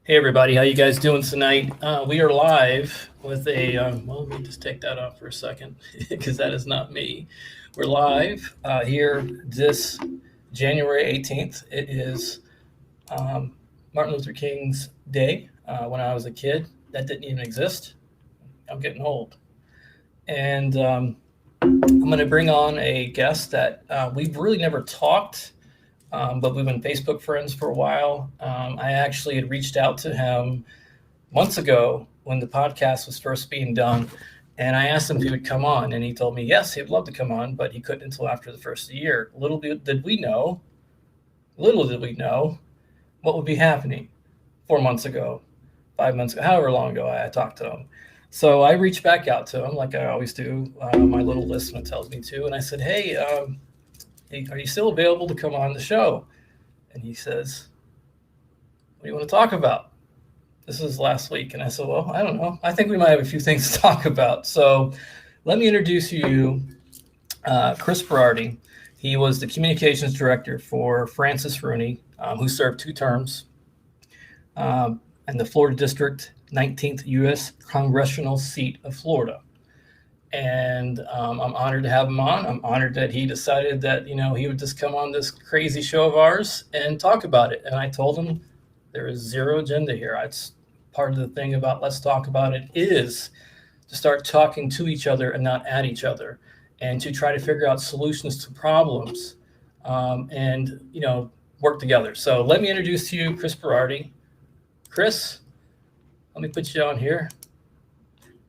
Hey everybody, how you guys doing tonight? We are live with a, well, let me just take that off for a second because that is not me. We're live here this January 18th. It is Martin Luther King's Day. When I was a kid, that didn't even exist. I'm getting old. And I'm going to bring on a guest that we've really never talked, but we've been Facebook friends for a while. I actually had reached out to him months ago when the podcast was first being done, and I asked him if he would come on, and he told me yes, he'd love to come on, but he couldn't until after the first of the year. Little did we know what would be happening 4 months ago, 5 months ago, however long ago I talked to him. So I reached back out to him like I always do, my little list when it tells me to, and I said, hey, are you still available to come on the show? And he says, what do you want to talk about? This is last week. And I said, well, I don't know. I think we might have a few things to talk about. So let me introduce you, Chris Berardi. He was the communications director for Francis Rooney, who served 2 terms in the Florida District, 19th U.S. Congressional seat of Florida. And I'm honored to have him on. I'm honored that he decided that, he would just come on this crazy show of ours and talk about it. And I told him there is zero agenda here. It's part of the thing about Let's Talk About It is to start talking to each other and not at each other, and to try to figure out solutions to problems and work together. So let me introduce to you Chris Berardi. Chris, let me put you on here.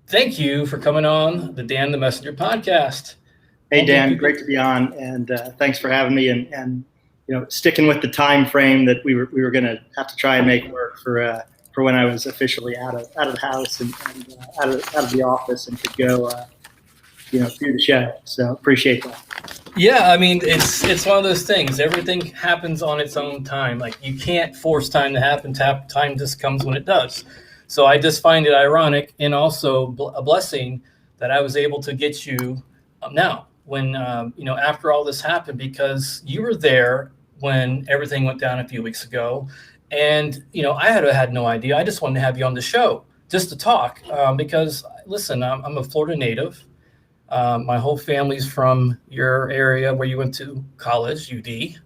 Thank you for coming on the Dan the Messenger podcast. Hey, Dan, great to be on, and thanks for having me, and sticking with the time frame that we were going to have to try and make work for when I was officially out of the house and out of the office and could go through the show. So appreciate that. Yeah, I mean it's one of those things. Everything happens on its own time. Like you can't force time to happen. Time just comes when it does. So I just find it ironic and also a blessing that I was able to get you now when, after all this happened, because you were there when everything went down a few weeks ago. And, I had no idea. I just wanted to have you on the show just to talk because, listen, I'm a Florida native. My whole family's from your area where you went to college, UD.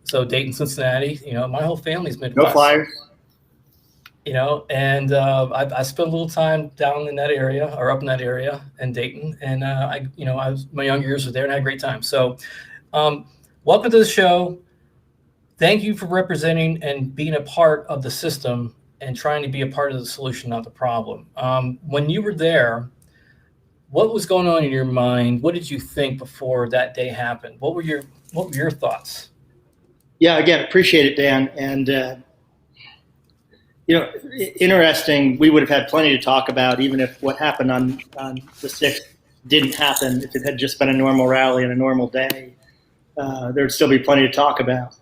So Dayton, Cincinnati, my whole family's Midwest. Go Flyers. And I spent a little time down in that area or up in that area in Dayton. And my younger years were there and I had a great time. So welcome to the show. Thank you for representing and being a part of the system and trying to be a part of the solution, not the problem. When you were there, what was going on in your mind? What did you think before that day happened? What were your thoughts? Yeah, again, appreciate it, Dan. And interesting. We would have had plenty to talk about, even if what happened on the 6th didn't happen. If it had just been a normal rally and a normal day, there'd still be plenty to talk about.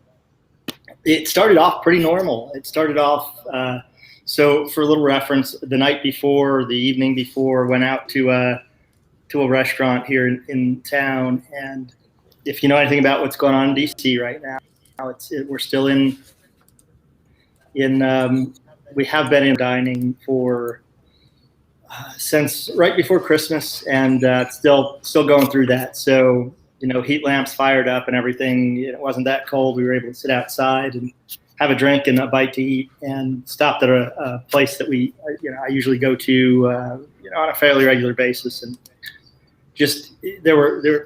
It started off pretty normal. It started off, so for a little reference, the evening before, went out to a restaurant here in town. And if you know anything about what's going on in D.C. right now, we're still we have been in dining for since right before Christmas, and still going through that. So heat lamps fired up and everything. It wasn't that cold. We were able to sit outside and have a drink and a bite to eat, and stopped at a place that I usually go to on a fairly regular basis. And just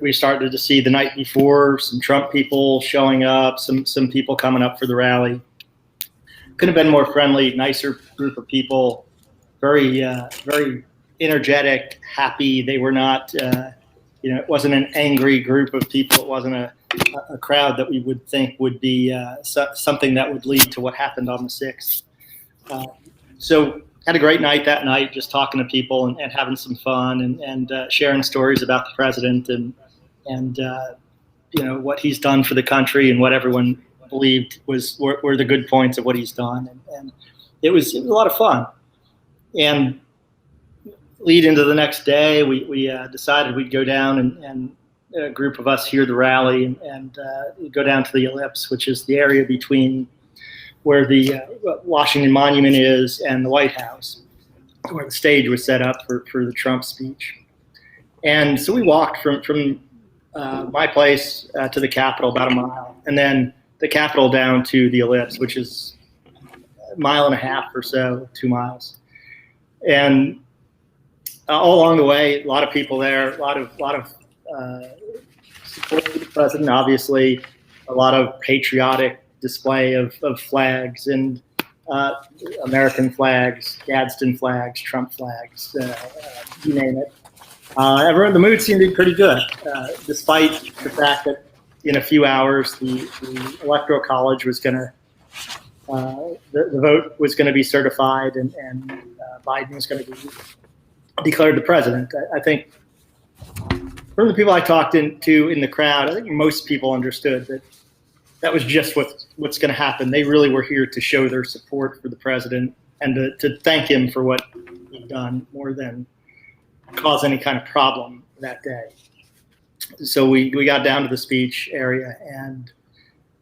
we started to see the night before some Trump people showing up, some people coming up for the rally. Could have been more friendly, nicer group of people, very, very energetic, happy. They were not, it wasn't an angry group of people. It wasn't a crowd that we would think would be something that would lead to what happened on the 6th. So had a great night that night, just talking to people and having some fun and sharing stories about the president and what he's done for the country and what everyone believed were the good points of what he's done, and it was a lot of fun. And lead into the next day, we decided we'd go down and a group of us hear the rally and go down to the Ellipse, which is the area between where the Washington Monument is and the White House, where the stage was set up for the Trump speech. And so we walked from my place to the Capitol about a mile, and then the Capitol down to the Ellipse, which is a mile and a half or so, 2 miles. And all along the way, a lot of people there, a lot of support for the president, obviously, a lot of patriotic display of flags and American flags, Gadsden flags, Trump flags, you name it. The mood seemed to be pretty good, despite the fact that in a few hours the Electoral College was going to, the vote was going to be certified and Biden was going to be declared the president. I think from the people I talked to in the crowd, I think most people understood that was just what's going to happen. They really were here to show their support for the president and to thank him for what he'd done more than cause any kind of problem that day. So we got down to the speech area, and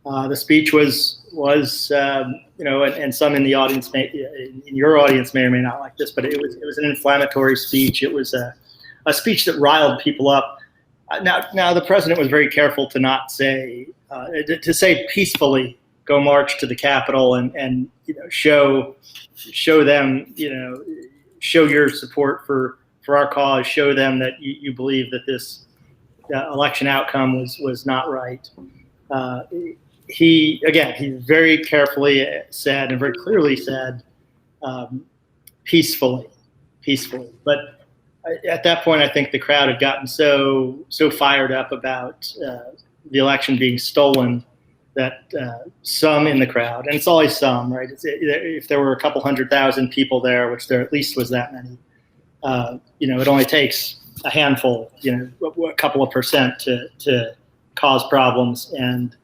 the speech was and some in the audience in your audience may or may not like this, but it was an inflammatory speech. It was a speech that riled people up. Now the president was very careful to not say to say peacefully, go march to the Capitol and show them, show your support for our cause, show them that you believe that this election outcome was not right. He very carefully said and very clearly said, peacefully. But at that point, I think the crowd had gotten so fired up about the election being stolen that some in the crowd, and it's always some, right? If there were a couple 100,000 people there, which there at least was that many, it only takes a handful, a couple of percent to cause problems, and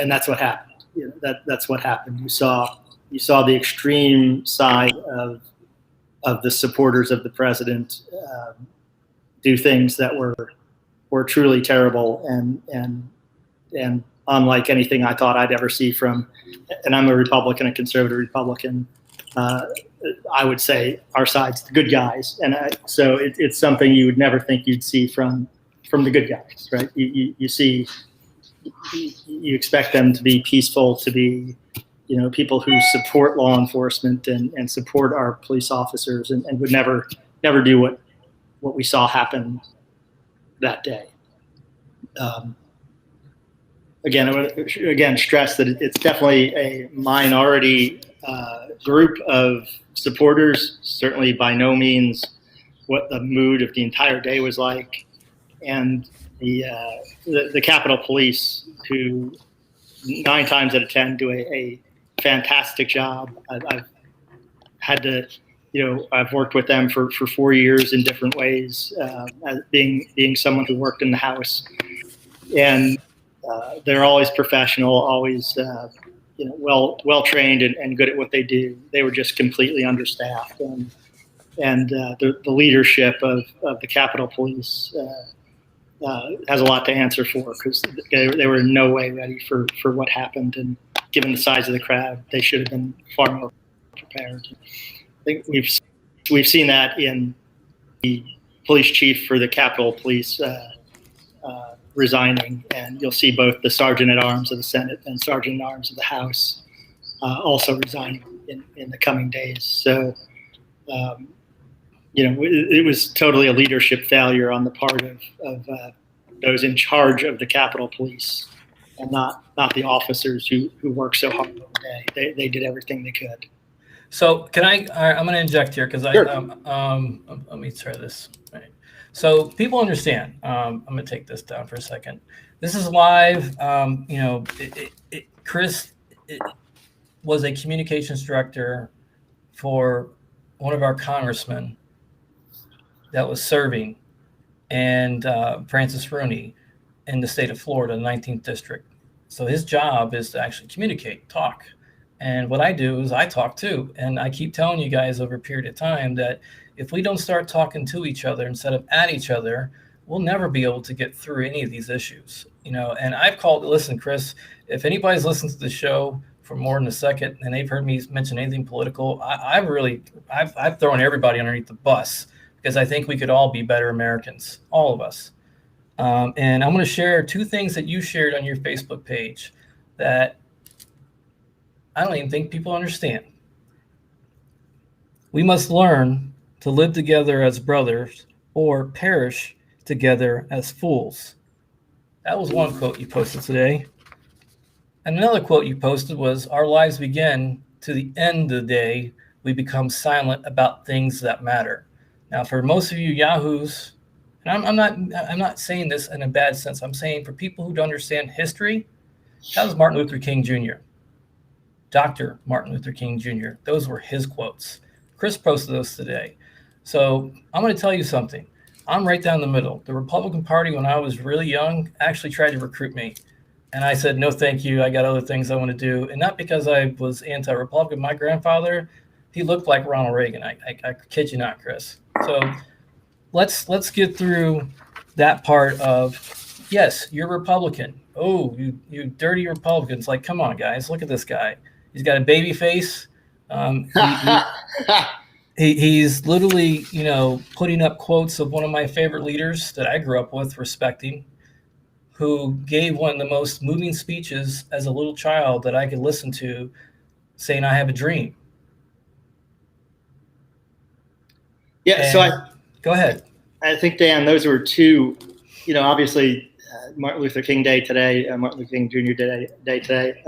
that's what happened. That's what happened. You saw the extreme side of the supporters of the president do things that were truly terrible and unlike anything I thought I'd ever see from. And I'm a Republican, a conservative Republican. I would say our side's the good guys, and so it's something you would never think you'd see from the good guys, right? You expect them to be peaceful, to be people who support law enforcement and support our police officers, and would never do what we saw happen that day. Again, stress that it's definitely a minority group of supporters, certainly by no means what the mood of the entire day was like. And the Capitol Police, who 9 times out of 10 do a fantastic job. I've had to, I've worked with them for 4 years in different ways, as being someone who worked in the House, and they're always professional, always well trained and good at what they do. They were just completely understaffed, and the leadership of the Capitol Police has a lot to answer for, because they were in no way ready for what happened, and given the size of the crowd, they should have been far more prepared. I think we've seen that in the police chief for the Capitol Police resigning, and you'll see both the Sergeant at Arms of the Senate and Sergeant at Arms of the House also resigning in the coming days. So, it was totally a leadership failure on the part of those in charge of the Capitol Police, and not the officers who worked so hard all day. They did everything they could. So can I'm going to inject here because Sure. Let me try this. Right. So people understand. I'm going to take this down for a second. This is live. Chris was a communications director for one of our congressmen that was serving, and Francis Rooney in the state of Florida, 19th district. So his job is to actually communicate, talk. And what I do is I talk too. And I keep telling you guys over a period of time that if we don't start talking to each other instead of at each other, we'll never be able to get through any of these issues. And I've called, listen, Chris, if anybody's listened to the show for more than a second and they've heard me mention anything political, I've thrown everybody underneath the bus because I think we could all be better Americans, all of us. And I'm going to share two things that you shared on your Facebook page that I don't even think people understand. We must learn to live together as brothers or perish together as fools. That was one quote you posted today. And another quote you posted was, our lives begin to the end of the day. We become silent about things that matter. Now, for most of you yahoos, and I'm not saying this in a bad sense. I'm saying for people who don't understand history, that was Martin Luther King Jr., Dr. Martin Luther King Jr. Those were his quotes. Chris posted those today. So I'm going to tell you something. I'm right down the middle. The Republican Party, when I was really young, actually tried to recruit me. And I said, no, thank you. I got other things I want to do. And not because I was anti-Republican. My grandfather, he looked like Ronald Reagan. I kid you not, Chris. So let's get through that part of, yes, you're Republican. Oh, you dirty Republicans. Like, come on, guys. Look at this guy. He's got a baby face. He's literally, putting up quotes of one of my favorite leaders that I grew up with, respecting, who gave one of the most moving speeches as a little child that I could listen to, saying, I have a dream. Yeah, and so go ahead. I think, Dan, those were two, obviously Martin Luther King Day today, Martin Luther King Jr. Day today.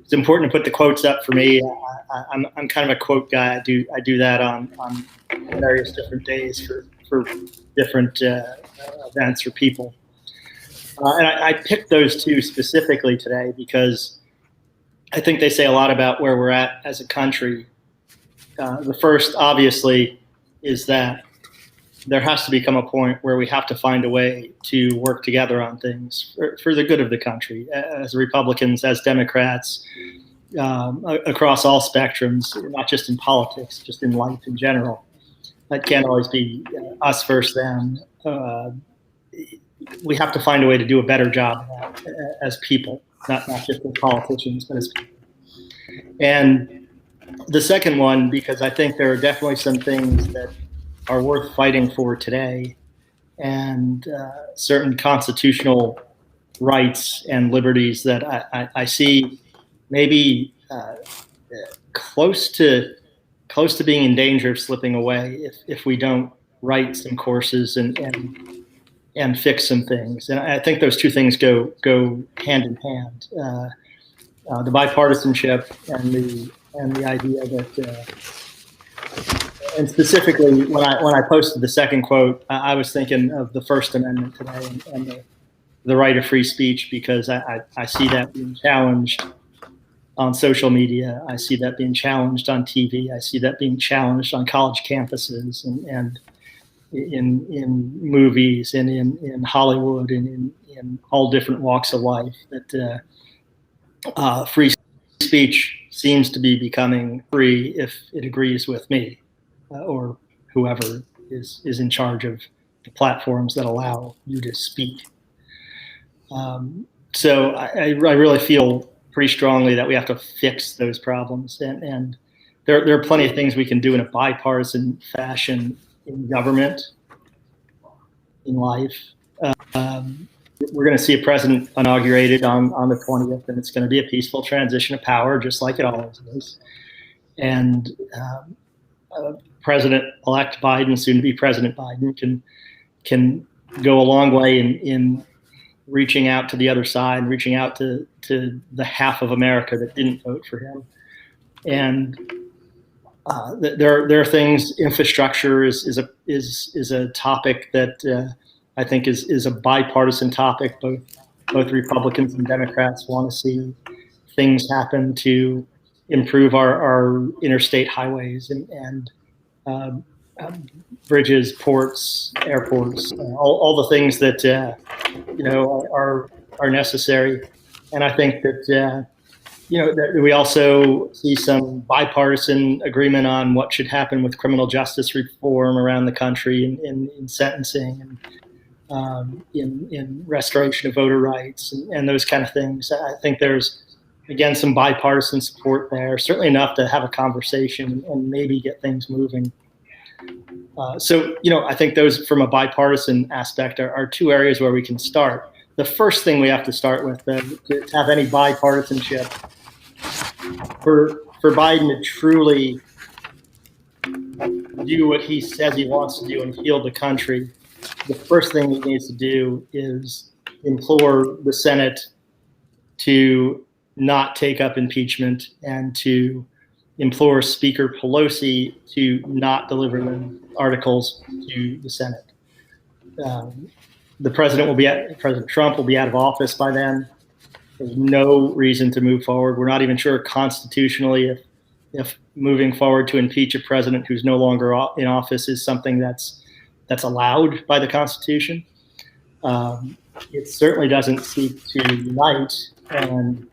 It's important to put the quotes up for me. I'm kind of a quote guy. I do that on various different days for different events or people. And I picked those two specifically today because I think they say a lot about where we're at as a country. The first, obviously, is that there has to become a point where we have to find a way to work together on things for the good of the country, as Republicans, as Democrats, across all spectrums, not just in politics, just in life in general. It can't always be us versus them. We have to find a way to do a better job as people, not just as politicians, but as people. And the second one, because I think there are definitely some things that are worth fighting for today, and certain constitutional rights and liberties that I see maybe close to being in danger of slipping away if we don't write some courses and fix some things. And I think those two things go hand in hand. The bipartisanship and the idea that, and specifically when I posted the second quote, I was thinking of the First Amendment today and the right of free speech, because I see that being challenged on social media. I see that being challenged on TV. I see that being challenged on college campuses and in movies and in Hollywood and in all different walks of life. That free speech seems to be becoming free if it agrees with me or whoever is in charge of the platforms that allow you to speak. So I really feel pretty strongly that we have to fix those problems, and there are plenty of things we can do in a bipartisan fashion in government, in life. We're going to see a president inaugurated on the 20th, and it's going to be a peaceful transition of power, just like it always is. And President-elect Biden, soon to be President Biden, can go a long way in reaching out to the other side, reaching out to the half of America that didn't vote for him. And there are things. Infrastructure is a topic that I think is a bipartisan topic. Both Republicans and Democrats want to see things happen to improve our interstate highways and bridges, ports, airports, all the things that are necessary. And I think that that we also see some bipartisan agreement on what should happen with criminal justice reform around the country in sentencing and in restoration of voter rights and those kind of things. I think there's again, some bipartisan support there, certainly enough to have a conversation and maybe get things moving. So, I think those from a bipartisan aspect are two areas where we can start. The first thing we have to start with, to have any bipartisanship, for Biden to truly do what he says he wants to do and heal the country, the first thing he needs to do is implore the Senate to not take up impeachment and to implore Speaker Pelosi to not deliver the articles to the Senate. President Trump will be out of office by then. There's no reason to move forward. We're not even sure constitutionally if moving forward to impeach a president who's no longer in office is something that's allowed by the Constitution. It certainly doesn't seek to unite, and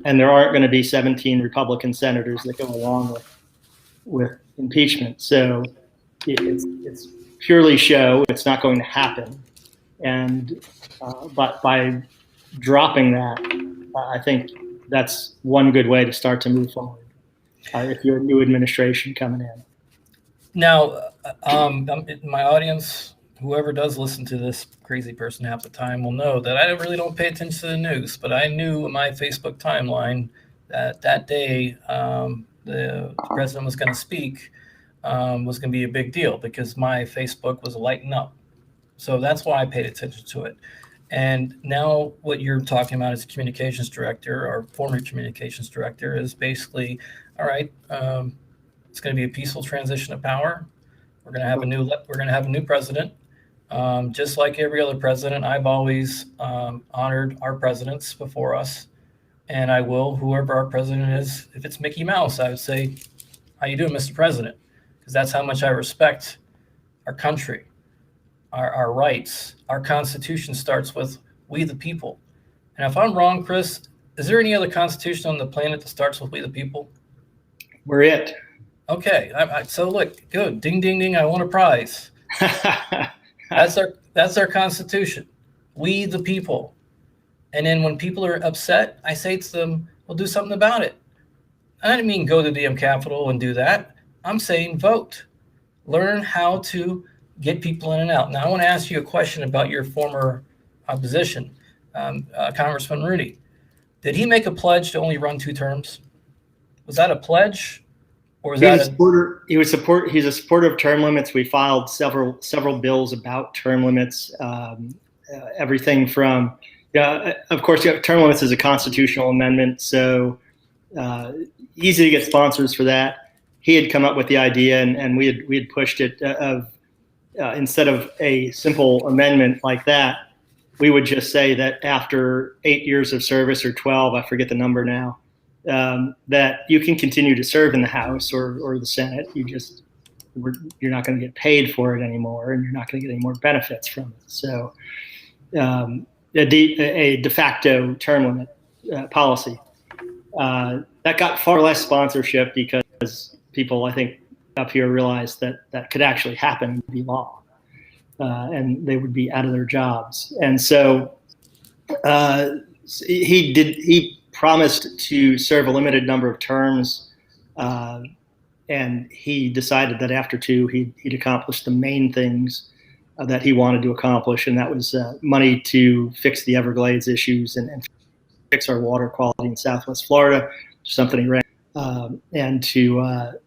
there aren't going to be 17 Republican senators that go along with impeachment. So it's purely show. It's not going to happen. And but by dropping that, I think that's one good way to start to move forward if you're a new administration coming in. Now, my audience, whoever does listen to this crazy person half the time, will know that I really don't pay attention to the news. But I knew in my Facebook timeline that day the president was going to speak was going to be a big deal because my Facebook was lighting up. So that's why I paid attention to it. And now what you're talking about as a communications director or former communications director is basically, all right, it's going to be a peaceful transition of power. We're going to have a new president. Just like every other president, I've always honored our presidents before us, and I will, whoever our president is. If it's Mickey Mouse, I would say, "How you doing, Mr. President?" Because that's how much I respect our country, our rights. Our Constitution starts with "We the people." And if I'm wrong, Chris, is there any other Constitution on the planet that starts with "We the people"? We're it. Okay, so look, good, ding, ding, ding. I won a prize. That's our Constitution. We the people. And then when people are upset, I say to them, well, do something about it. I didn't mean go to the damn Capitol and do that. I'm saying vote. Learn how to get people in and out. Now, I want to ask you a question about your former opposition, Congressman Rooney. Did he make a pledge to only run 2 terms? Was that a pledge? Or is he's a supporter of term limits. We filed several bills about term limits. Everything from, of course, term limits is a constitutional amendment, so easy to get sponsors for that. He had come up with the idea, and we had pushed it of instead of a simple amendment like that, we would just say that after 8 years of service or 12, I forget the number now. That you can continue to serve in the House or the Senate. You're not going to get paid for it anymore, and you're not going to get any more benefits from it. So, a de facto term limit policy that got far less sponsorship because people, I think, up here realized that could actually happen and be law, and they would be out of their jobs. And so he promised to serve a limited number of terms, and he decided that after 2, he'd accomplished the main things that he wanted to accomplish, and that was money to fix the Everglades issues and fix our water quality in Southwest Florida, something he ran, and to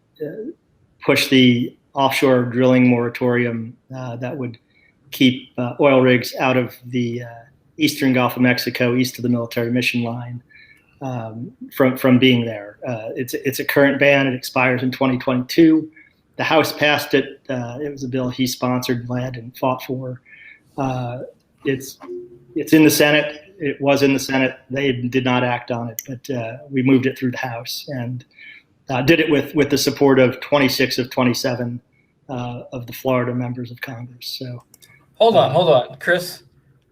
push the offshore drilling moratorium that would keep oil rigs out of the eastern Gulf of Mexico, east of the military mission line. From being there. It's a current ban. It expires in 2022. The House passed it. It was a bill he sponsored, led, and fought for. It's in the Senate. It was in the Senate. They did not act on it, but we moved it through the House and did it with the support of 26 of 27 of the Florida members of Congress. So, hold on, Chris.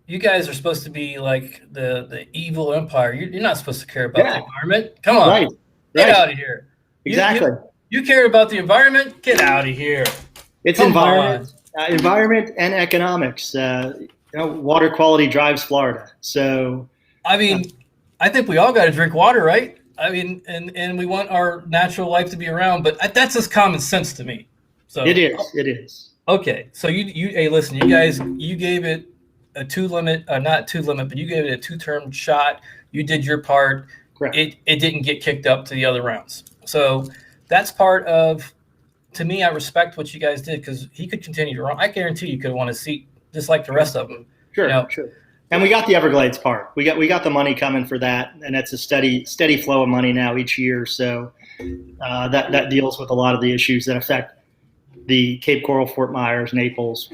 You guys are supposed to be like the evil empire. You're not supposed to care about the environment. Come on, get out of here. Exactly. You care about the environment? Get out of here. It's environment and economics. Water quality drives Florida. So, I mean, I think we all got to drink water, right? I mean, and we want our natural life to be around, but that's just common sense to me. So It is. It is. okay. So hey, listen, you guys, you gave it a not two limit, but you gave it a 2-term shot. You did your part. Correct. It didn't get kicked up to the other rounds. So that's part of, to me, I respect what you guys did, because he could continue to run. I guarantee you could have won a seat just like the rest of them. Sure. And we got the Everglades part. We got the money coming for that, and it's a steady flow of money now each year. So that deals with a lot of the issues that affect the Cape Coral, Fort Myers, Naples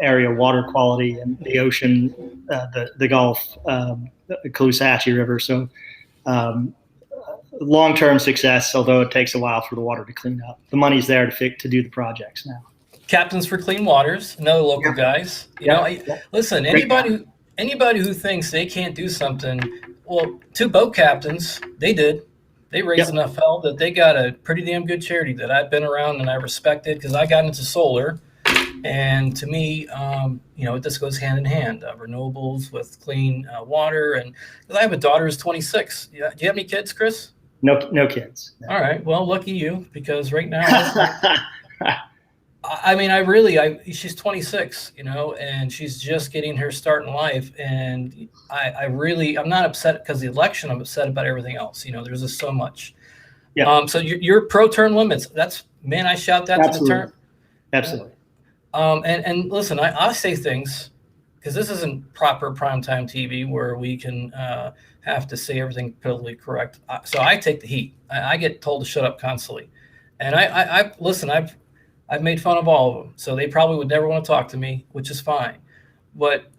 area water quality, and the ocean, the Gulf, the Caloosahatchee River. So long-term success, although it takes a while for the water to clean up. The money's there to do the projects now. Captains for Clean Waters, another local guys. Listen, anybody who thinks they can't do something, well, 2 boat captains, they did. They raised enough hell that they got a pretty damn good charity that I've been around and I respected, because I got into solar. And to me, this goes hand in hand, renewables with clean water. And I have a daughter who's 26. Do you have any kids, Chris? No kids. No. All right. Well, lucky you, because right now, she's 26, and she's just getting her start in life. And I'm not upset because of the election. I'm upset about everything else. There's just so much. Yeah. So you're pro term limits. I shout that to the term. Absolutely. And listen, I say things, because this isn't proper primetime TV where we can have to say everything politically correct. So I take the heat. I get told to shut up constantly. And I've made fun of all of them. So they probably would never want to talk to me, which is fine. But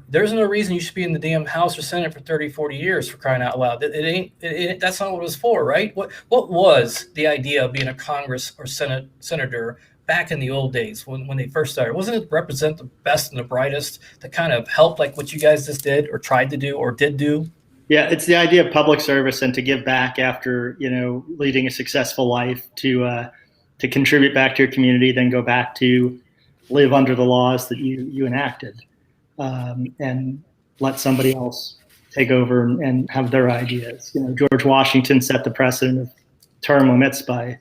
there's no reason you should be in the damn House or Senate for 30, 40 years, for crying out loud. That's not what it was for, right? What was the idea of being a Congress or senator back in the old days when they first started? Wasn't it represent the best and the brightest to kind of help, like what you guys just did or tried to do or did do? Yeah, it's the idea of public service and to give back after, leading a successful life, to contribute back to your community, then go back to live under the laws that you enacted, and let somebody else take over and have their ideas. George Washington set the precedent of term limits by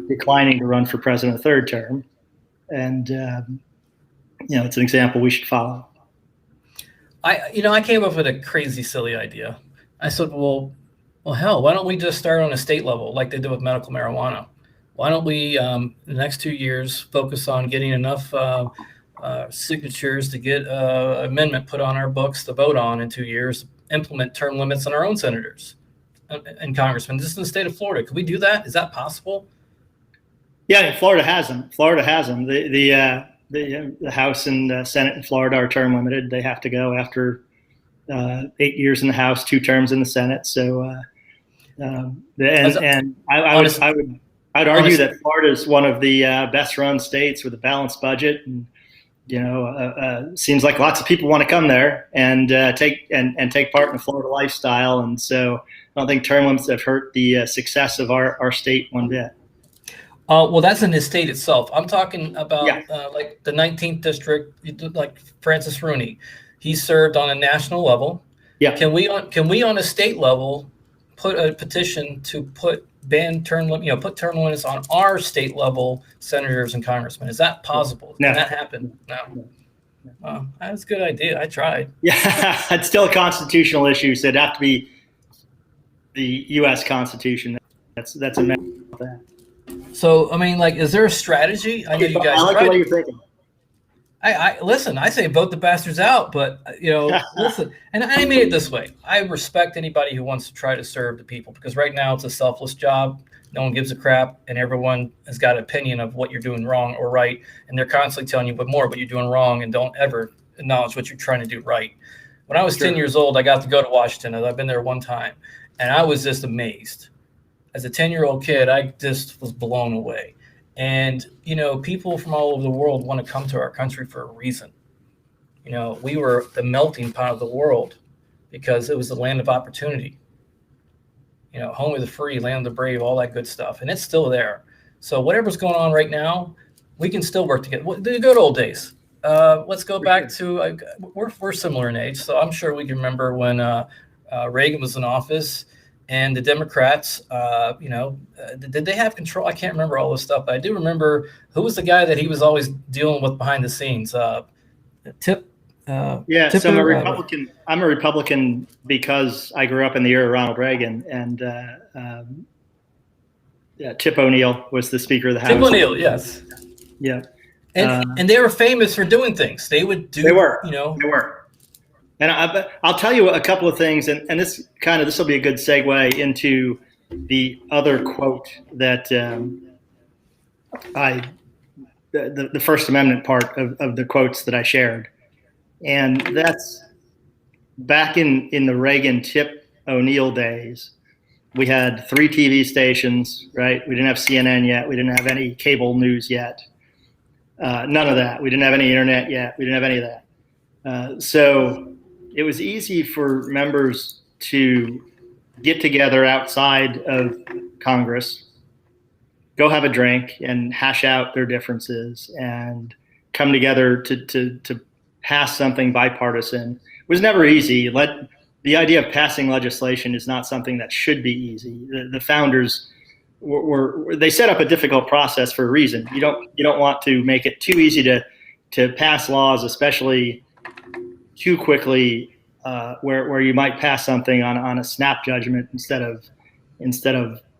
declining to run for president a 3rd term. And, it's an example we should follow. I came up with a crazy, silly idea. I said, well, hell, why don't we just start on a state level like they did with medical marijuana? Why don't we, the next 2 years, focus on getting enough signatures to get an amendment put on our books to vote on in 2 years, implement term limits on our own senators and congressmen, just in the state of Florida? Could we do that? Is that possible? Yeah, Florida has them. The House and Senate in Florida are term limited. They have to go after 8 years in the House, 2 terms in the Senate. So, I'd argue that Florida is one of the best run states with a balanced budget, and seems like lots of people want to come there and take part in the Florida lifestyle. And so I don't think term limits have hurt the success of our state one bit. Well, that's in the state itself. I'm talking about like the 19th district, like Francis Rooney. He served on a national level. Yeah. Can we on a state level put a petition to put term limits on our state level senators and congressmen? Is that possible? No. Can that happen? No. That's a good idea. I tried. Yeah, it's still a constitutional issue, so it'd have to be the U.S. Constitution. That's a matter of that. So, is there a strategy? I know you guys. I like the way you're thinking. I listen. I say vote the bastards out, but listen. And I made it this way. I respect anybody who wants to try to serve the people, because right now it's a selfless job. No one gives a crap, and everyone has got an opinion of what you're doing wrong or right, and they're constantly telling you what you're doing wrong, and don't ever acknowledge what you're trying to do right. When I was 10 years old, I got to go to Washington, and I've been there one time, and I was just amazed. As a 10-year-old kid, I just was blown away. And, people from all over the world want to come to our country for a reason. We were the melting pot of the world because it was the land of opportunity. Home of the free, land of the brave, all that good stuff. And it's still there. So whatever's going on right now, we can still work together. The good old days. Let's go back to, we're similar in age, so I'm sure we can remember when Reagan was in office, and the Democrats, did they have control? I can't remember all this stuff, but I do remember who was the guy that he was always dealing with behind the scenes. Tip. Yeah, Tipper, so I'm a Republican. I'm a Republican because I grew up in the era of Ronald Reagan, and Tip O'Neill was the Speaker of the House. Tip O'Neill, yes. Yeah, and they were famous for doing things. They would do. They were. You know. They were. And I'll tell you a couple of things, and this will be a good segue into the other quote that the First Amendment part of the quotes that I shared. And that's back in the Reagan Tip O'Neill days. We had 3 TV stations, right? We didn't have CNN yet. We didn't have any cable news yet. None of that. We didn't have any internet yet. We didn't have any of that. So it was easy for members to get together outside of Congress, go have a drink and hash out their differences and come together to pass something bipartisan. It was never easy. The idea of passing legislation is not something that should be easy. The founders they set up a difficult process for a reason. You don't want to make it too easy to pass laws, especially too quickly, where you might pass something on a snap judgment instead of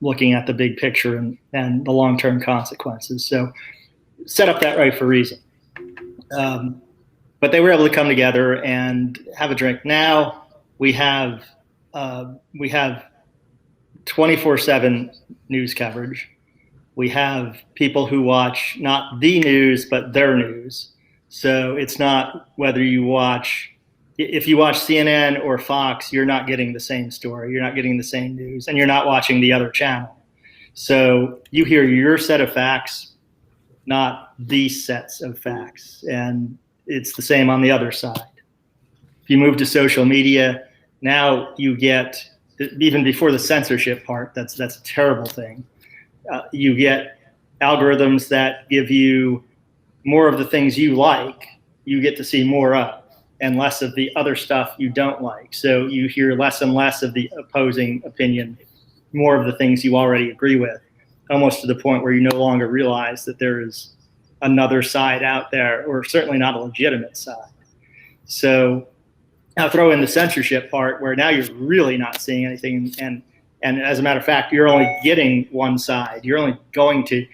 looking at the big picture and the long-term consequences. So set up that right for a reason. But they were able to come together and have a drink. Now we have 24/7 news coverage. We have people who watch not the news, but their news. So it's not whether if you watch CNN or Fox, you're not getting the same story. You're not getting the same news, and you're not watching the other channel. So you hear your set of facts, not these sets of facts. And it's the same on the other side. If you move to social media, now you get, even before the censorship part, that's a terrible thing. You get algorithms that give you more of the things you like, you get to see more of, and less of the other stuff you don't like. So you hear less and less of the opposing opinion, more of the things you already agree with, almost to the point where you no longer realize that there is another side out there, or certainly not a legitimate side. So now throw in the censorship part, where now you're really not seeing anything. And as a matter of fact, you're only getting one side. You're only going to,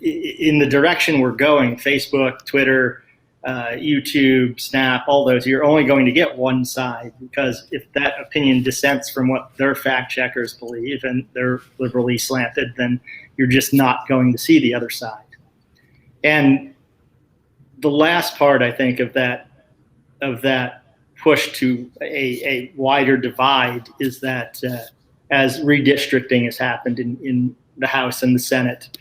in the direction we're going, Facebook, Twitter, YouTube, Snap, all those, you're only going to get one side, because if that opinion dissents from what their fact checkers believe and they're liberally slanted, then you're just not going to see the other side. And the last part, I think, of that push to a wider divide is that as redistricting has happened in the House and the Senate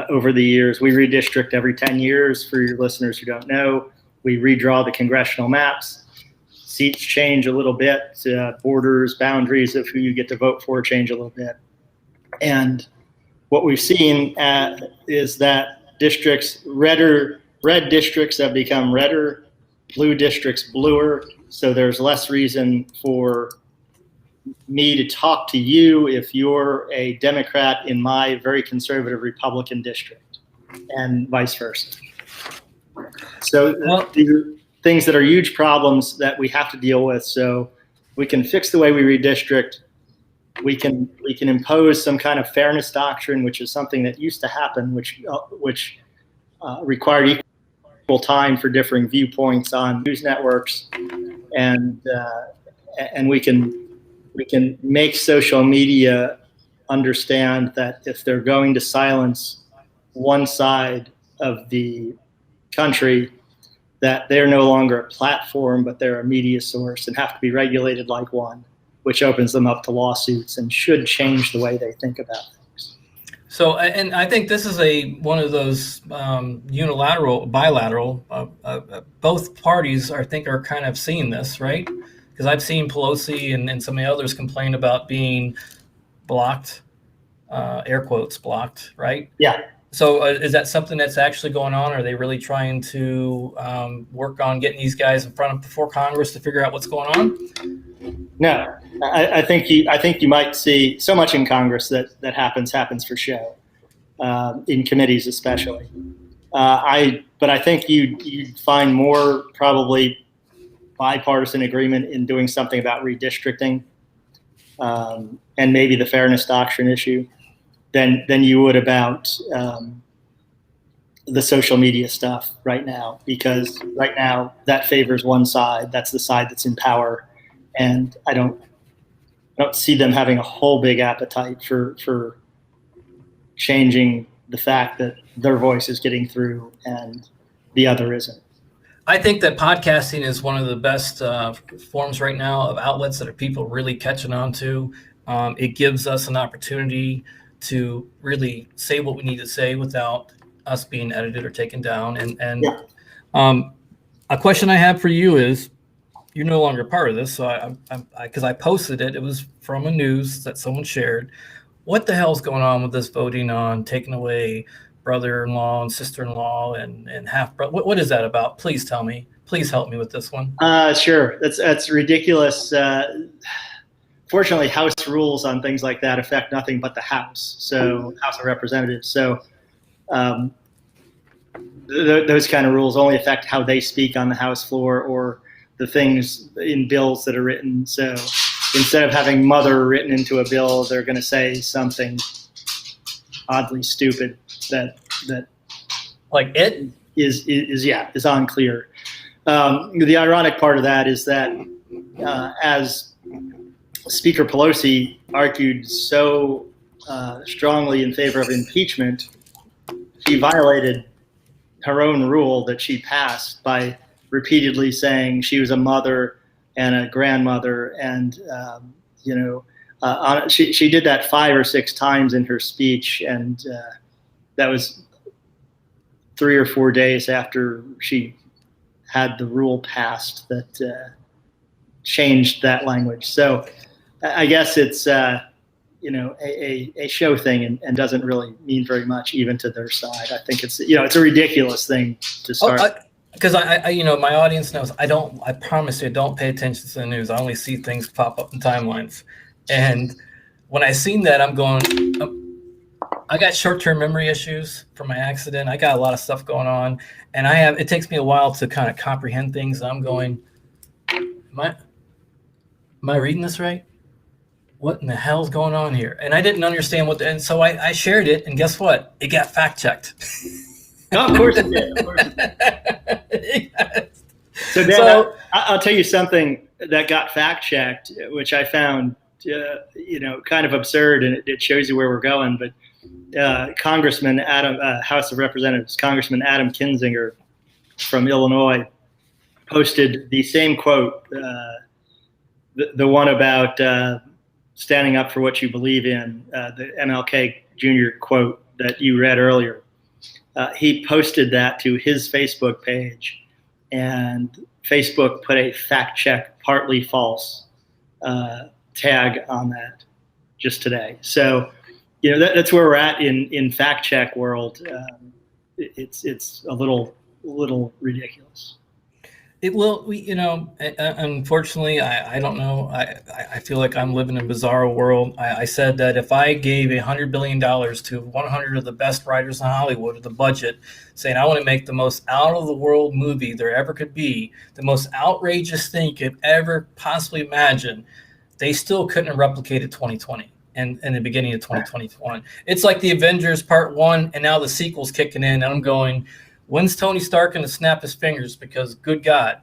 over the years, we redistrict every 10 years. For your listeners who don't know, we redraw the congressional maps. Seats change a little bit, borders, boundaries of who you get to vote for change a little bit. And what we've seen is that red districts have become redder, blue districts bluer. So there's less reason for me to talk to you if you're a Democrat in my very conservative Republican district, and vice versa. So these are things that are huge problems that we have to deal with. So we can fix the way we redistrict. We can impose some kind of fairness doctrine, which is something that used to happen, which required equal time for differing viewpoints on news networks, and we can make social media understand that if they're going to silence one side of the country, that they're no longer a platform, but they're a media source and have to be regulated like one, which opens them up to lawsuits and should change the way they think about things. So, and I think this is one of those bilateral, both parties I think are kind of seeing this, right? Because I've seen Pelosi and some of the others complain about being blocked, air quotes blocked, right? Yeah. So is that something that's actually going on? Are they really trying to work on getting these guys in front of before Congress to figure out what's going on? No, I think you might see so much in Congress that happens for show, in committees especially. But I think you'd find more probably bipartisan agreement in doing something about redistricting, and maybe the fairness doctrine issue than you would about the social media stuff right now, because right now that favors one side. That's the side that's in power, and I don't see them having a whole big appetite for changing the fact that their voice is getting through and the other isn't. I think that podcasting is one of the best forms right now of outlets that are people really catching on to. It gives us an opportunity to really say what we need to say without us being edited or taken down. And a question I have for you is, you're no longer part of this, so because I posted it, it was from a news that someone shared. What the hell's going on with this voting on taking away brother-in-law and sister-in-law and half-brother? What is that about? Please tell me. Please help me with this one. Sure. That's ridiculous. Fortunately, House rules on things like that affect nothing but the House, so House of Representatives. So those kind of rules only affect how they speak on the House floor or the things in bills that are written. So instead of having mother written into a bill, they're going to say something oddly stupid that like it is unclear. The ironic part of that is that as Speaker Pelosi argued so strongly in favor of impeachment, she violated her own rule that she passed by repeatedly saying she was a mother and a grandmother, and she did that 5 or 6 times in her speech, and that was 3 or 4 days after she had the rule passed that changed that language. So I guess it's a show thing and doesn't really mean very much even to their side. I think it's a ridiculous thing to start. Because I my audience knows I promise you, I don't pay attention to the news. I only see things pop up in timelines. And when I seen that, I'm going, I got short-term memory issues from my accident. I got a lot of stuff going on, and it takes me a while to kind of comprehend things. I'm going, am I reading this right? What in the hell's going on here? And I didn't understand and so I shared it, and guess what? It got fact-checked. No, of course it did. Of course it did. So, Dan, I'll tell you something that got fact-checked, which I found, kind of absurd, and it shows you where we're going. But Congressman House of Representatives, Congressman Adam Kinzinger from Illinois, posted the same quote, the one about standing up for what you believe in, the MLK Jr. quote that you read earlier. He posted that to his Facebook page, and Facebook put a fact check, partly false tag on that just today. So, that's where we're at in fact check world. It's a little ridiculous. It will, unfortunately, I don't know. I feel like I'm living in a bizarre world. I said that if I gave $100 billion to 100 of the best writers in Hollywood with the budget, saying I want to make the most out-of-the-world movie there ever could be, the most outrageous thing you could ever possibly imagine, they still couldn't have replicated 2020 and the beginning of 2021. It's like the Avengers Part 1, and now the sequel's kicking in, and I'm going, when's Tony Stark going to snap his fingers? Because good God,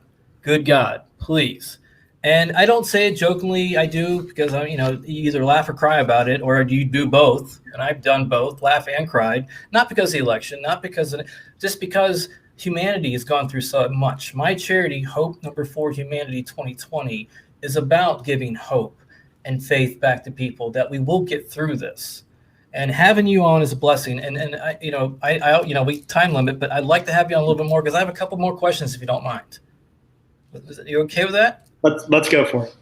please. And I don't say it jokingly. I do, because you either laugh or cry about it, or you do both. And I've done both, laugh and cried. Not because of the election, not because just because humanity has gone through so much. My charity, Hope Number 4 Humanity 2020, is about giving hope and faith back to people that we will get through this. And having you on is a blessing. And we time limit, but I'd like to have you on a little bit more, because I have a couple more questions, if you don't mind. You okay with that? Let's go for it.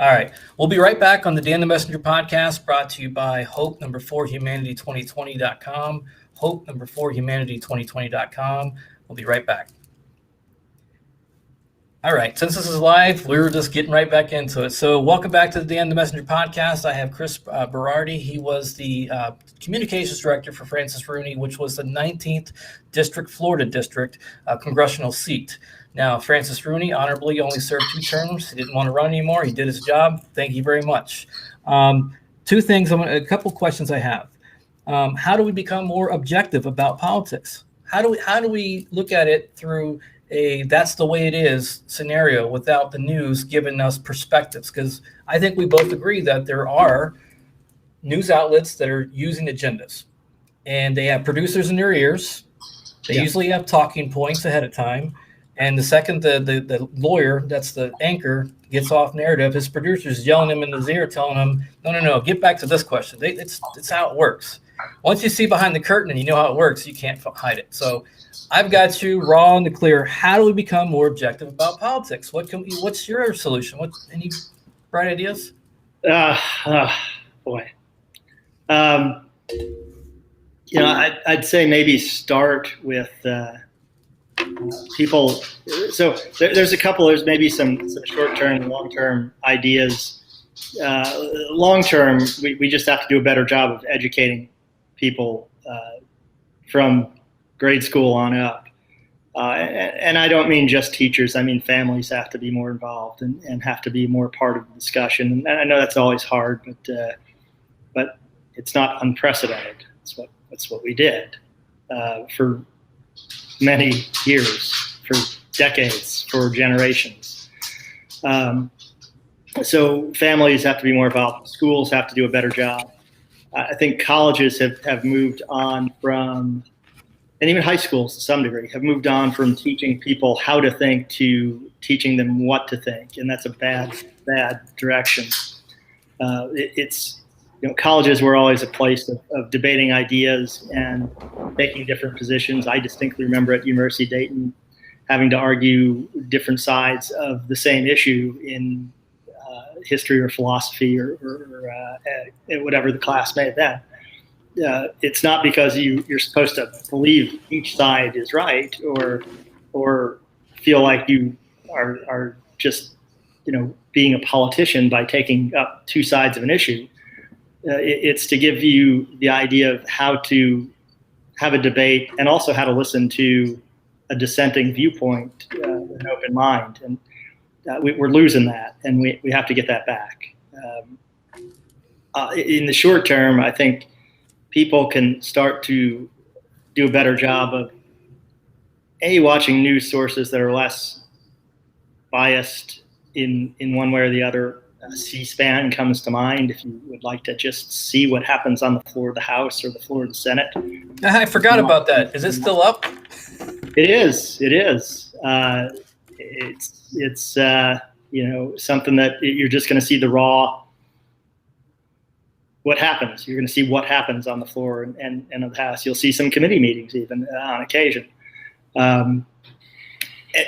All right. We'll be right back on the Dan the Messenger podcast, brought to you by Hope Number 4 Humanity 2020.com. hope, number 4, humanity2020.com. We'll be right back. All right, since this is live, we were just getting right back into it. So welcome back to the Dan the Messenger podcast. I have Chris Berardi. He was the communications director for Francis Rooney, which was the 19th District, Florida District congressional seat. Now, Francis Rooney honorably only served 2 terms. He didn't want to run anymore. He did his job. Thank you very much. 2 things, a couple questions I have. How do we become more objective about politics? How do we look at it through a that's the way it is scenario without the news giving us perspectives? Because I think we both agree that there are news outlets that are using agendas, and they have producers in their ears. They usually have talking points ahead of time. And the second the lawyer, that's the anchor, gets off narrative, his producer's yelling him in his ear, telling him, no, get back to this question. It's how it works. Once you see behind the curtain and you know how it works, you can't hide it. So I've got you raw and clear. How do we become more objective about politics? What's your solution? Any bright ideas? Boy. I'd say maybe start with people. So there's a couple. There's maybe some short-term and long-term ideas. Long-term, we just have to do a better job of educating people from grade school on up. And I don't mean just teachers. I mean families have to be more involved and have to be more part of the discussion. And I know that's always hard, but it's not unprecedented. It's what we did for many years, for decades, for generations. So families have to be more involved. Schools have to do a better job. I think colleges have moved on from, and even high schools to some degree, have moved on from teaching people how to think to teaching them what to think. And that's a bad direction. Colleges were always a place of debating ideas and taking different positions. I distinctly remember at University of Dayton having to argue different sides of the same issue in history or philosophy or whatever the class may have been. It's not because you're supposed to believe each side is right or feel like you are just being a politician by taking up 2 sides of an issue. It's to give you the idea of how to have a debate and also how to listen to a dissenting viewpoint with an open mind. And we're losing that, and we have to get that back. In the short term, I think people can start to do a better job of watching news sources that are less biased in one way or the other. C-SPAN comes to mind if you would like to just see what happens on the floor of the House or the floor of the Senate. I forgot about that. Is it still up? It is. It's something that you're just going to see the raw. What happens? You're going to see what happens on the floor and of the House. You'll see some committee meetings even on occasion. Then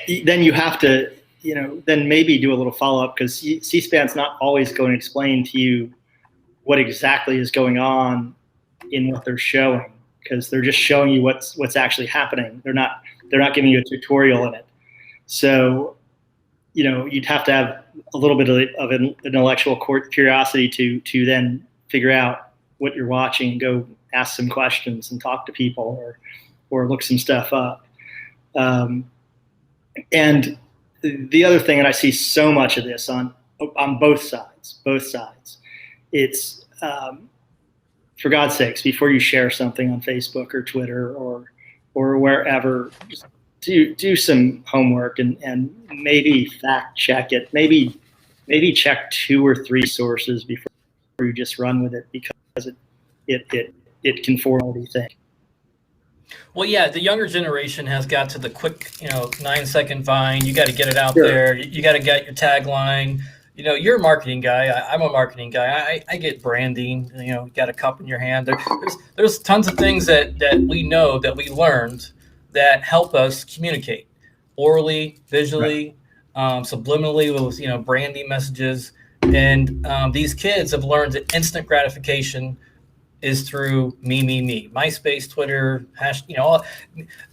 you have to, then maybe do a little follow-up, because C-SPAN's not always going to explain to you what exactly is going on in what they're showing, because they're just showing you what's actually happening. They're not giving you a tutorial in it. So, you'd have to have a little bit of an intellectual curiosity to then figure out what you're watching and go ask some questions and talk to people or look some stuff up. And the other thing, and I see so much of this on both sides, it's, for God's sakes, before you share something on Facebook or Twitter or wherever, just do some homework and maybe fact check it. Maybe check 2 or 3 sources before you just run with it, because it can form what you think. Well, yeah, the younger generation has got to the quick, 9-second vine. You got to get it out there. You got to get your tagline. You're a marketing guy. I'm a marketing guy. I get branding. You got a cup in your hand. There's tons of things that we know, that we learned, that help us communicate orally, visually, subliminally with branding messages. And these kids have learned that instant gratification is through me. MySpace, Twitter, all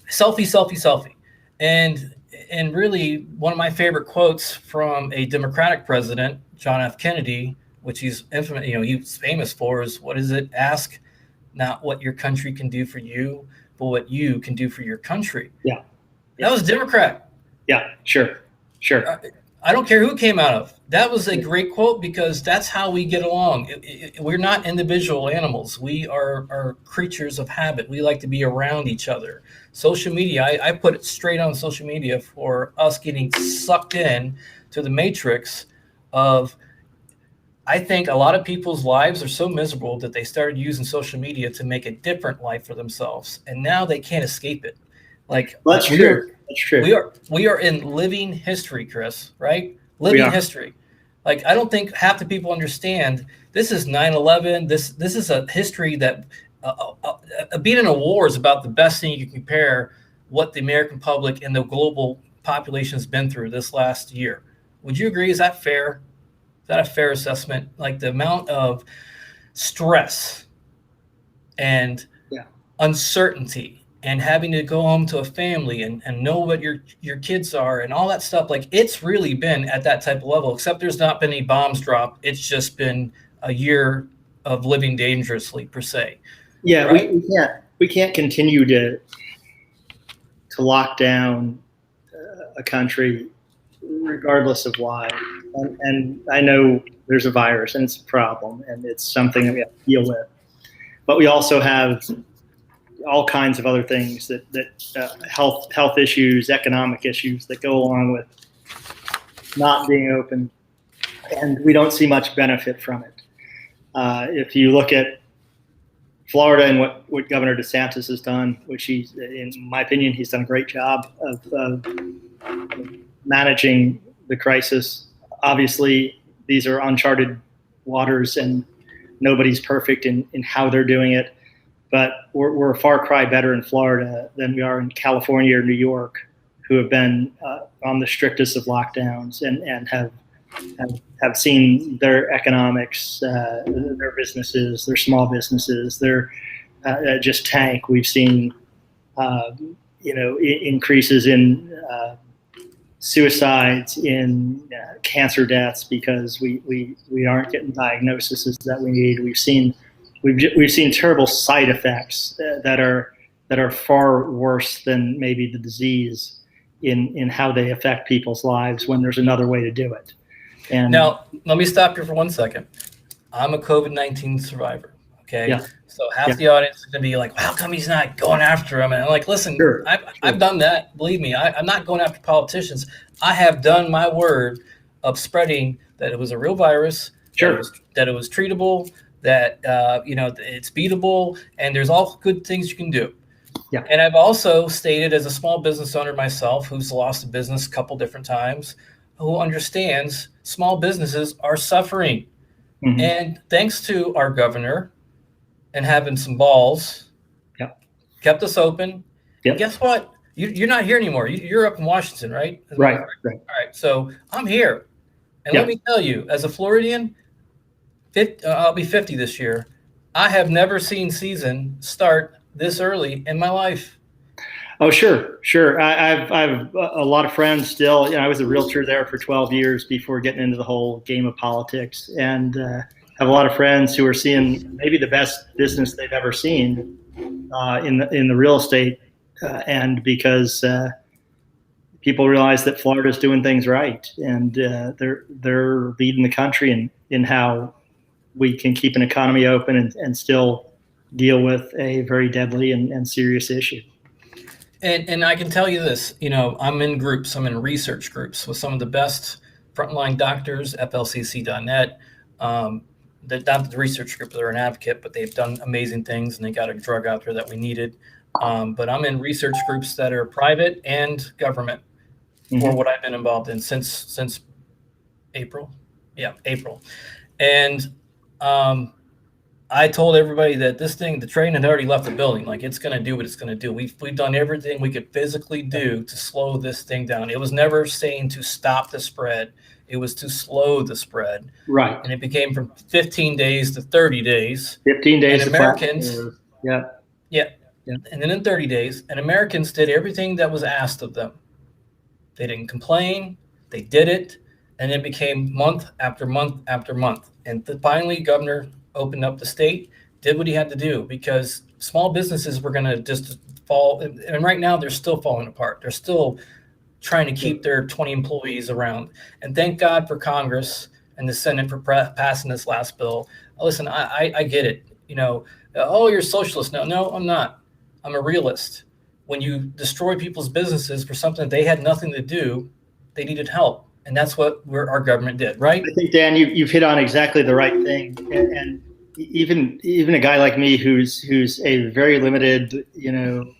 selfie. And really one of my favorite quotes from a Democratic president, John F. Kennedy, which he's infamous, he's famous for, is what is it? Ask not what your country can do for you, but what you can do for your country. Yeah. That was Democrat. Yeah, sure. I don't care who it came out of. That was a great quote, because that's how we get along. We're not individual animals. We are creatures of habit. We like to be around each other. Social media, I put it straight on social media for us getting sucked in to the matrix of, I think a lot of people's lives are so miserable that they started using social media to make a different life for themselves. And now they can't escape it. That's true. That's true. We are in living history, Chris, right? Living history. I don't think half the people understand this is 9/11. This is a history that being in a war is about the best thing you can compare what the American public and the global population has been through this last year. Would you agree? Is that fair? Is that a fair assessment? The amount of stress and uncertainty and having to go home to a family and know what your kids are and all that stuff. It's really been at that type of level, except there's not been any bombs dropped. It's just been a year of living dangerously, per se. Yeah, right? we can't continue to lock down a country regardless of why. And I know there's a virus and it's a problem and it's something that we have to deal with. But we also have all kinds of other things that health issues, economic issues that go along with not being open, and we don't see much benefit from it. If you look at Florida and what Governor DeSantis has done, which in my opinion, he's done a great job of managing the crisis. Obviously, these are uncharted waters, and nobody's perfect in how they're doing it. But we're a far cry better in Florida than we are in California or New York, who have been on the strictest of lockdowns and have seen their economics, their businesses, their small businesses, their just tank. We've seen increases in suicides, in cancer deaths, because we aren't getting diagnoses that we need. We've seen terrible side effects that are far worse than maybe the disease in how they affect people's lives when there's another way to do it. And now, let me stop here for 1 second. I'm a COVID-19 survivor. Okay. Yeah. So half the audience is going to be like, well, how come he's not going after him? And I'm like, listen, Sure. I've done that. Believe me, I'm not going after politicians. I have done my word of spreading that it was a real virus, Sure. that it was treatable, that it's beatable, and there's all good things you can do. Yeah. And I've also stated, as a small business owner myself, who's lost a business a couple different times, who understands small businesses are suffering. Mm-hmm. And thanks to our governor and having some balls, kept us open. Yep. And guess what? You're not here anymore. You're up in Washington, right? Right. All right. So I'm here. And let me tell you, as a Floridian, I'll be 50 this year. I have never seen season start this early in my life. Oh, sure. I've a lot of friends still. I was a realtor there for 12 years before getting into the whole game of politics, and have a lot of friends who are seeing maybe the best business they've ever seen in the real estate, and because people realize that Florida is doing things right, and they're leading the country in how we can keep an economy open and still deal with a very deadly and serious issue. And I can tell you this, I'm in groups, I'm in research groups with some of the best frontline doctors, flcc.net. They're not the research group, they're an advocate, but they've done amazing things and they got a drug out there that we needed. But I'm in research groups that are private and government for what I've been involved in since April. Yeah, April. And I told everybody that the train had already left the building. Like, it's going to do what it's going to do. We've done everything we could physically do to slow this thing down. It was never saying to stop the spread. It was to slow the spread. Right. And it became from 15 days to 30 days. 15 days. And Americans, yeah. And then in 30 days, and Americans did everything that was asked of them. They didn't complain. They did it. And it became month after month after month. And finally, Governor opened up the state, did what he had to do, because small businesses were going to just fall. And right now they're still falling apart. They're still trying to keep their 20 employees around. And thank God for Congress and the Senate for passing this last bill. Listen, I get it. Oh, you're a socialist. No, I'm not. I'm a realist. When you destroy people's businesses for something that they had nothing to do, they needed help. And that's what our government did, right? I think, Dan, you've hit on exactly the right thing. And even a guy like me, who's a very limited,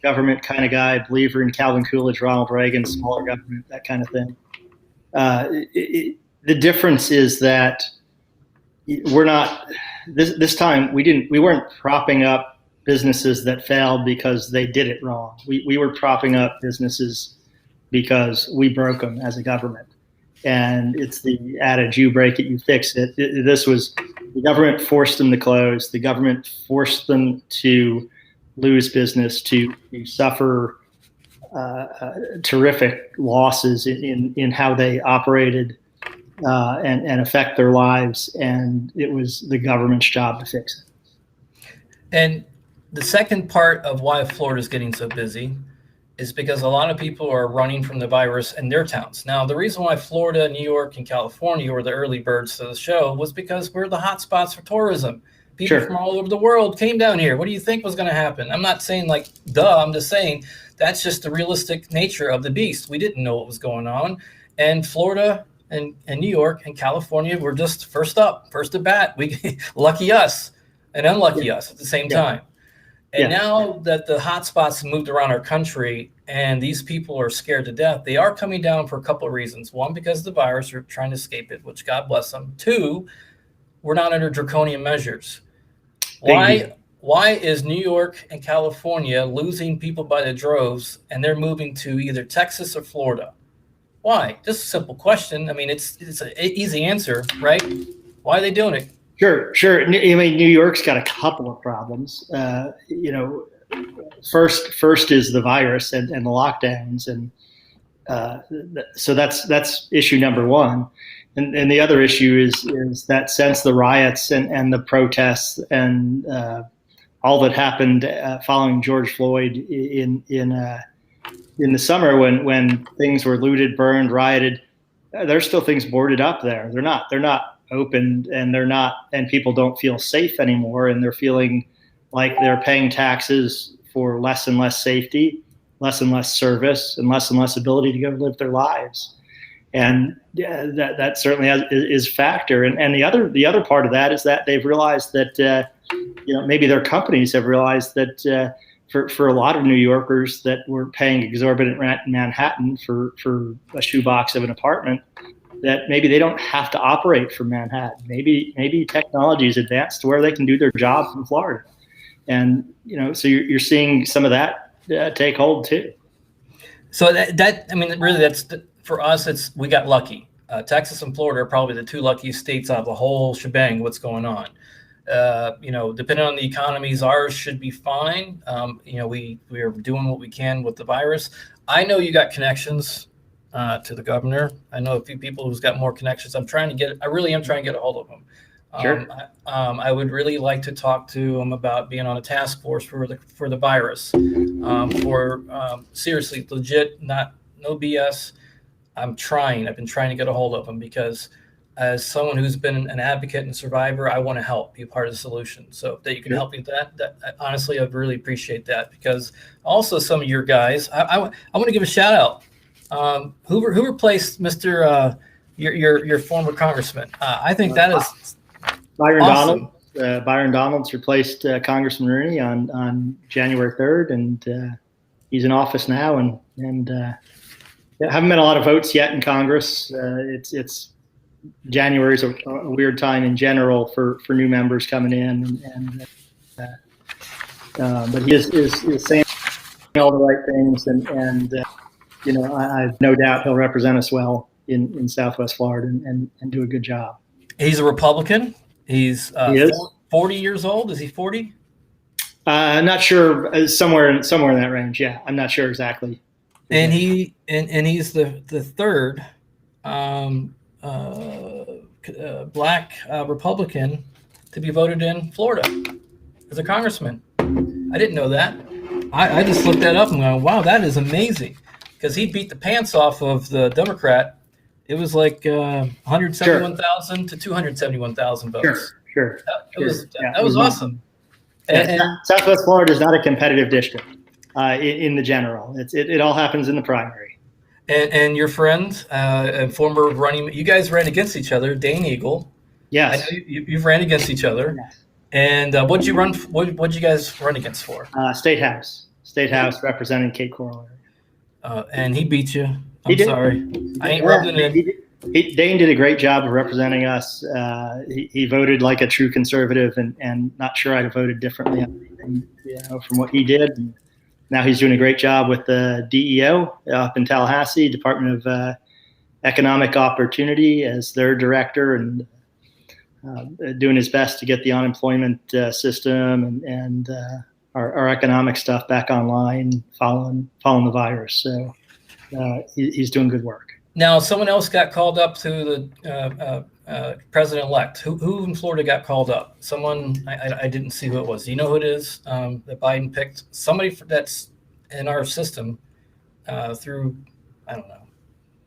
government kind of guy, believer in Calvin Coolidge, Ronald Reagan, smaller government, that kind of thing. The difference is that we're not this time. We weren't propping up businesses that failed because they did it wrong. We were propping up businesses because we broke them as a government. And it's the adage, you break it, you fix it. This was, the government forced them to close. The government forced them to lose business, to suffer terrific losses in how they operated and affect their lives. And it was the government's job to fix it. And the second part of why Florida is getting so busy is because a lot of people are running from the virus in their towns. Now, the reason why Florida, New York, and California were the early birds to the show was because we're the hot spots for tourism. People from all over the world came down here. What do you think was going to happen? I'm not saying like, duh, I'm just saying that's just the realistic nature of the beast. We didn't know what was going on. And Florida and New York and California were just first up, first at bat. We lucky us and unlucky us at the same time. And now that the hot spots have moved around our country and these people are scared to death, they are coming down for a couple of reasons. One, because of the virus, are trying to escape it, which God bless them. Two, we're not under draconian measures. Why is New York and California losing people by the droves and they're moving to either Texas or Florida? Why? Just a simple question. I mean, it's an easy answer, right? Why are they doing it? Sure. I mean, New York's got a couple of problems. First is the virus and the lockdowns, and so that's issue number one. And the other issue is that since the riots and the protests and all that happened following George Floyd in the summer when things were looted, burned, rioted, there's still things boarded up there. They're not opened, and people don't feel safe anymore, and they're feeling like they're paying taxes for less and less safety, less and less service, and less ability to go live their lives. And that certainly is a factor. And the other part of that is that they've realized that maybe their companies have realized that for a lot of New Yorkers that were paying exorbitant rent in Manhattan for a shoebox of an apartment, that maybe they don't have to operate from Manhattan. Maybe technology is advanced to where they can do their job from Florida. And, so you're seeing some of that take hold too. So for us, we got lucky. Texas and Florida are probably the two luckiest states out of the whole shebang, what's going on. Depending on the economies, ours should be fine. We are doing what we can with the virus. I know you got connections to the governor. I know a few people who's got more connections. I really am trying to get a hold of them. Sure. I would really like to talk to him about being on a task force for the virus. Seriously, legit, no BS. I've been trying to get a hold of him because as someone who's been an advocate and survivor, I want to help, be part of the solution. So that you can help me with that honestly, I'd really appreciate that, because also some of your guys, I want to give a shout out. Who replaced Mr. Your former congressman? I think that is Byron awesome. Donalds. Byron Donalds replaced Congressman Rooney on January 3rd, and he's in office now. And haven't been a lot of votes yet in Congress. It's January is a weird time in general for new members coming in, but he is saying all the right things, and I've no doubt he'll represent us well in Southwest Florida and do a good job. He's a Republican. He's he is 40 years old. Is he 40? I'm not sure. Somewhere in that range. Yeah, I'm not sure exactly. And he's the third black Republican to be voted in Florida as a congressman. I didn't know that. I just looked that up and went, wow, that is amazing, because he beat the pants off of the Democrat. It was like 171,000 to 271,000 votes. Sure. That was awesome. And Southwest Florida is not a competitive district in the general. It all happens in the primary. And your friend and former running, you guys ran against each other, Dane Eagle. Yes. I know you've ran against each other. Yes. And what'd you guys run against for? State House representing Cape Coral area. And he beat you. I'm sorry. I ain't rubbing it in. Dane did a great job of representing us. He voted like a true conservative, and not sure I'd have voted differently from what he did. And now he's doing a great job with the DEO up in Tallahassee, Department of Economic Opportunity, as their director, and doing his best to get the unemployment system and our economic stuff back online following the virus. So he's doing good work. Now, someone else got called up to the president-elect. Who in Florida got called up? Someone, I didn't see who it was. Do you know who it is that Biden picked? Somebody that's in our system through, I don't know.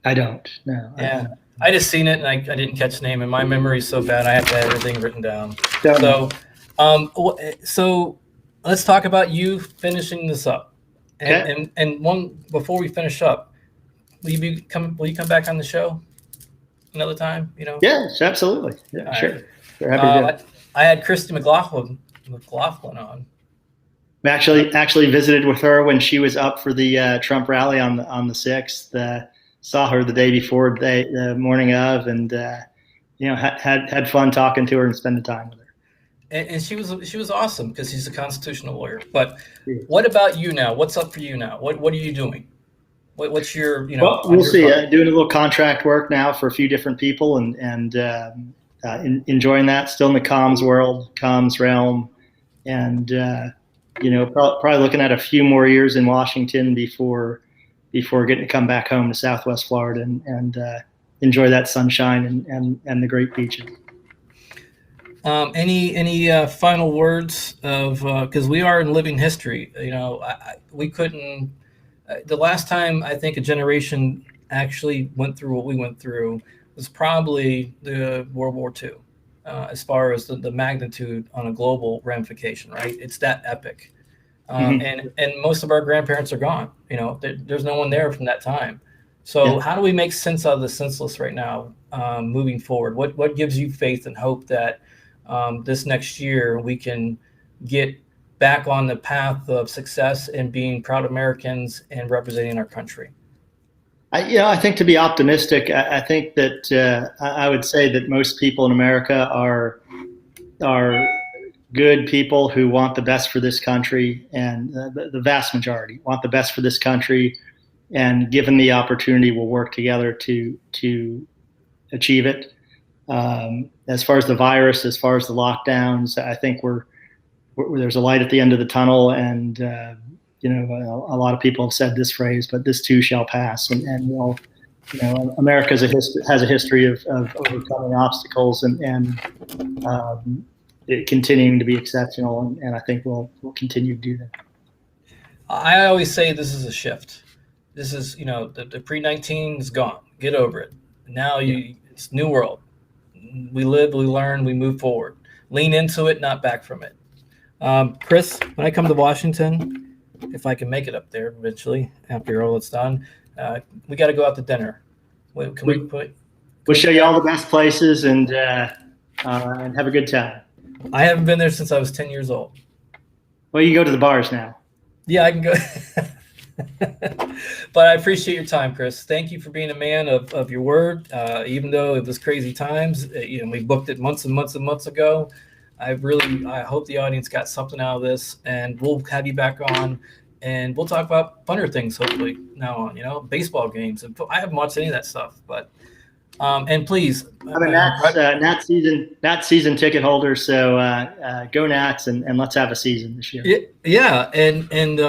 I don't. No. Yeah. I just seen it, and I didn't catch the name, and my memory's so bad I have to have everything written down. So let's talk about you finishing this up. And one before we finish up, will you come back on the show another time? Yes, absolutely. Yeah, sure. Right. We're happy to do it. I had Christy McLaughlin on. I actually visited with her when she was up for the Trump rally on the 6th. Saw her the day before, the morning of, and had fun talking to her and spending time with her. And she was awesome, because she's a constitutional lawyer. But what about you now? What's up for you now? What are you doing? What's your Well, we'll see. Doing a little contract work now for a few different people, and enjoying that. Still in the comms realm, and probably looking at a few more years in Washington before getting to come back home to Southwest Florida and enjoy that sunshine and the great beaches. Any final words of, because we are in living history. We couldn't. The last time I think a generation actually went through what we went through was probably the World War II, as far as the magnitude on a global ramification. Right, it's that epic. And most of our grandparents are gone. There's no one there from that time. So How do we make sense out of the senseless right now, moving forward? What gives you faith and hope that this next year we can get back on the path of success and being proud Americans and representing our country? I think, to be optimistic, I think that I would say that most people in America are good people who want the best for this country, and the vast majority want the best for this country, and given the opportunity, will work together to achieve it. As far as the virus, as far as the lockdowns, I think there's a light at the end of the tunnel, and a lot of people have said this phrase, but this too shall pass, and America has a history of overcoming obstacles and continuing to be exceptional, and I think we'll continue to do that. I always say this is a shift. This is, the pre-19 is gone. Get over it. Now it's new world. We live, we learn, we move forward. Lean into it, not back from it. Chris, when I come to Washington, if I can make it up there eventually after all it's done, we got to go out to dinner. We'll show you all the best places and have a good time. I haven't been there since I was 10 years old. Well, you can go to the bars now. Yeah, I can go. But I appreciate your time, Chris. Thank you for being a man of your word. Even though it was crazy times, we booked it months and months and months ago. I hope the audience got something out of this, and we'll have you back on, and we'll talk about funner things hopefully now on. Baseball games, and I haven't watched any of that stuff, but and please, I'm a Nats season ticket holder, so go Nats, and let's have a season this year. Yeah, and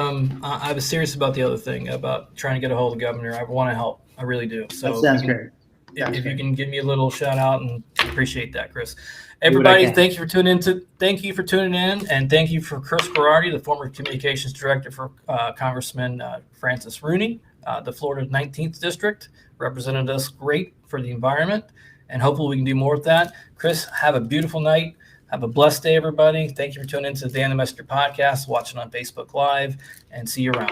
I was serious about the other thing about trying to get a hold of the governor. I want to help, I really do. So that sounds great. If you can give me a little shout out, and appreciate that, Chris. Everybody, thank you for tuning in, and thank you for Chris Berardi, the former communications director for Congressman Francis Rooney, the Florida's 19th district, represented us great for the environment, and hopefully we can do more with that. Chris, have a beautiful night. Have a blessed day, everybody. Thank you for tuning in to the Dan the Messenger podcast, watching on Facebook Live, and see you around.